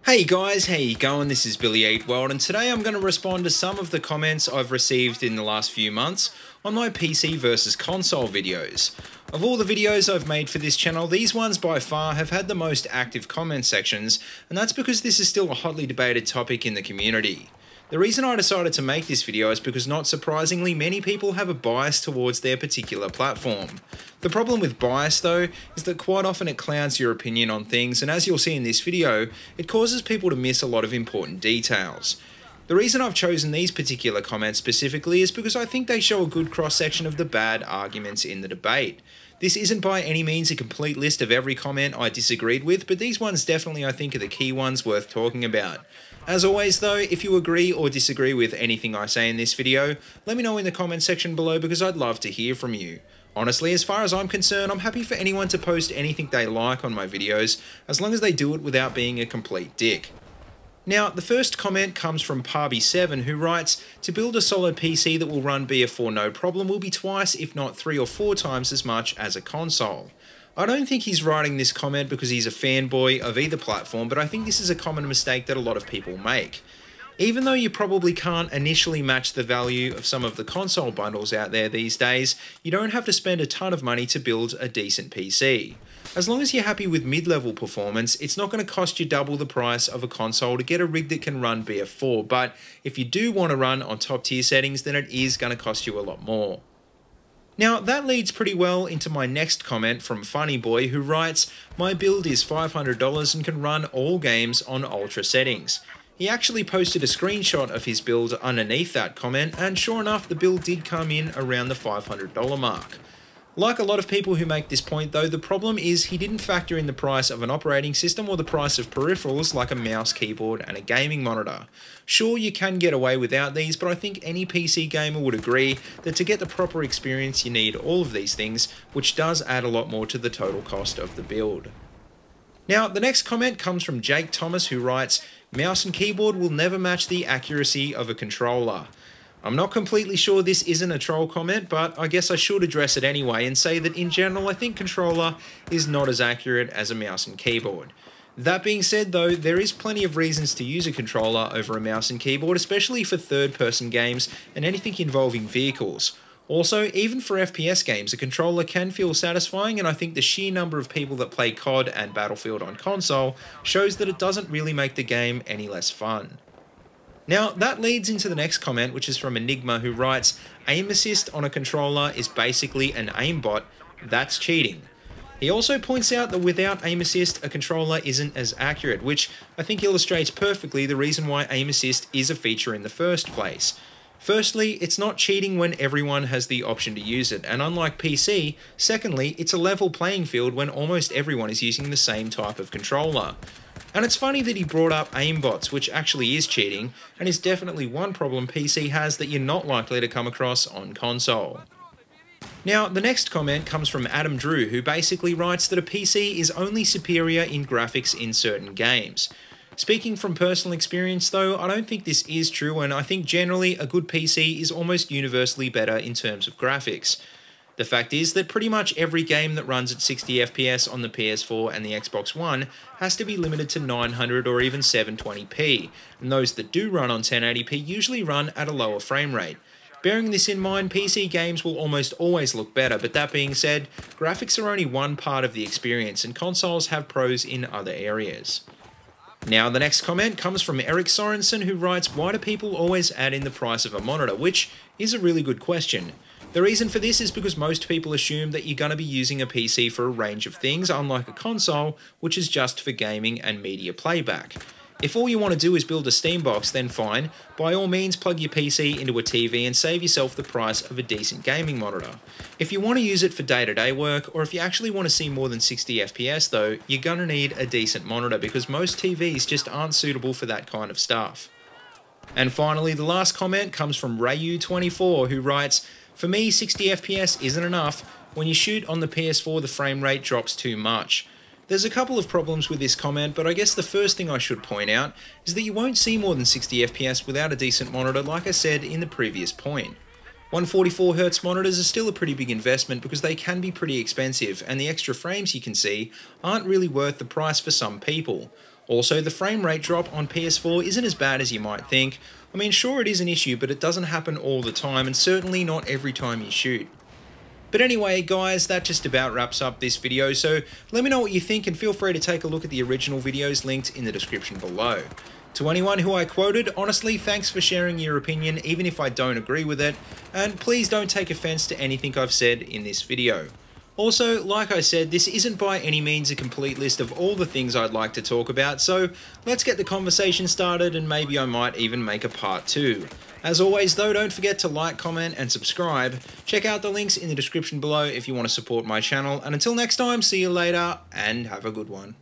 Hey guys, how you going? This is BillyEatWorld, and today I'm going to respond to some of the comments I've received in the last few months on my PC versus console videos. Of all the videos I've made for this channel, these ones by far have had the most active comment sections, and that's because this is still a hotly debated topic in the community. The reason I decided to make this video is because, not surprisingly, many people have a bias towards their particular platform. The problem with bias though is that quite often it clouds your opinion on things, and as you'll see in this video, it causes people to miss a lot of important details. The reason I've chosen these particular comments specifically is because I think they show a good cross-section of the bad arguments in the debate. This isn't by any means a complete list of every comment I disagreed with, but these ones definitely I think are the key ones worth talking about. As always though, if you agree or disagree with anything I say in this video, let me know in the comment section below because I'd love to hear from you. Honestly, as far as I'm concerned, I'm happy for anyone to post anything they like on my videos, as long as they do it without being a complete dick. Now, the first comment comes from Parby7, who writes, "To build a solid PC that will run BF4 no problem will be twice, if not 3 or 4 times as much as a console." I don't think he's writing this comment because he's a fanboy of either platform, but I think this is a common mistake that a lot of people make. Even though you probably can't initially match the value of some of the console bundles out there these days, you don't have to spend a ton of money to build a decent PC. As long as you're happy with mid-level performance, it's not going to cost you double the price of a console to get a rig that can run BF4, but if you do want to run on top tier settings, then it is going to cost you a lot more. Now, that leads pretty well into my next comment from Funnyboy, who writes, "My build is $500 and can run all games on ultra settings." He actually posted a screenshot of his build underneath that comment, and sure enough, the build did come in around the $500 mark. Like a lot of people who make this point though, the problem is he didn't factor in the price of an operating system or the price of peripherals like a mouse, keyboard and a gaming monitor. Sure, you can get away without these, but I think any PC gamer would agree that to get the proper experience you need all of these things, which does add a lot more to the total cost of the build. Now, the next comment comes from Jake Thomas, who writes, "Mouse and keyboard will never match the accuracy of a controller." I'm not completely sure this isn't a troll comment, but I guess I should address it anyway and say that in general I think controller is not as accurate as a mouse and keyboard. That being said though, there is plenty of reasons to use a controller over a mouse and keyboard, especially for third-person games and anything involving vehicles. Also, even for FPS games, a controller can feel satisfying, and I think the sheer number of people that play COD and Battlefield on console shows that it doesn't really make the game any less fun. Now, that leads into the next comment, which is from Enigma, who writes, "Aim assist on a controller is basically an aimbot. That's cheating." He also points out that without aim assist, a controller isn't as accurate, which I think illustrates perfectly the reason why aim assist is a feature in the first place. Firstly, it's not cheating when everyone has the option to use it, and unlike PC, secondly, it's a level playing field when almost everyone is using the same type of controller. And it's funny that he brought up aimbots, which actually is cheating, and is definitely one problem PC has that you're not likely to come across on console. Now, the next comment comes from Adam Drew, who basically writes that a PC is only superior in graphics in certain games. Speaking from personal experience though, I don't think this is true, and I think generally a good PC is almost universally better in terms of graphics. The fact is that pretty much every game that runs at 60 FPS on the PS4 and the Xbox One has to be limited to 900 or even 720p, and those that do run on 1080p usually run at a lower frame rate. Bearing this in mind, PC games will almost always look better, but that being said, graphics are only one part of the experience, and consoles have pros in other areas. Now, the next comment comes from Eric Sorensen, who writes, "Why do people always add in the price of a monitor?" Which is a really good question. The reason for this is because most people assume that you're going to be using a PC for a range of things, unlike a console, which is just for gaming and media playback. If all you want to do is build a Steam box, then fine, by all means plug your PC into a TV and save yourself the price of a decent gaming monitor. If you want to use it for day-to-day work, or if you actually want to see more than 60 FPS though, you're going to need a decent monitor because most TVs just aren't suitable for that kind of stuff. And finally, the last comment comes from Rayu24, who writes, "For me, 60 FPS isn't enough. When you shoot on the PS4, the frame rate drops too much." There's a couple of problems with this comment, but I guess the first thing I should point out is that you won't see more than 60 FPS without a decent monitor, like I said in the previous point. 144Hz monitors are still a pretty big investment because they can be pretty expensive, and the extra frames you can see aren't really worth the price for some people. Also, the frame rate drop on PS4 isn't as bad as you might think. I mean, sure, it is an issue, but it doesn't happen all the time, and certainly not every time you shoot. But anyway, guys, that just about wraps up this video, so let me know what you think and feel free to take a look at the original videos linked in the description below. To anyone who I quoted, honestly, thanks for sharing your opinion, even if I don't agree with it, and please don't take offense to anything I've said in this video. Also, like I said, this isn't by any means a complete list of all the things I'd like to talk about, so let's get the conversation started and maybe I might even make a part 2. As always though, don't forget to like, comment and subscribe. Check out the links in the description below if you want to support my channel, and until next time, see you later and have a good one.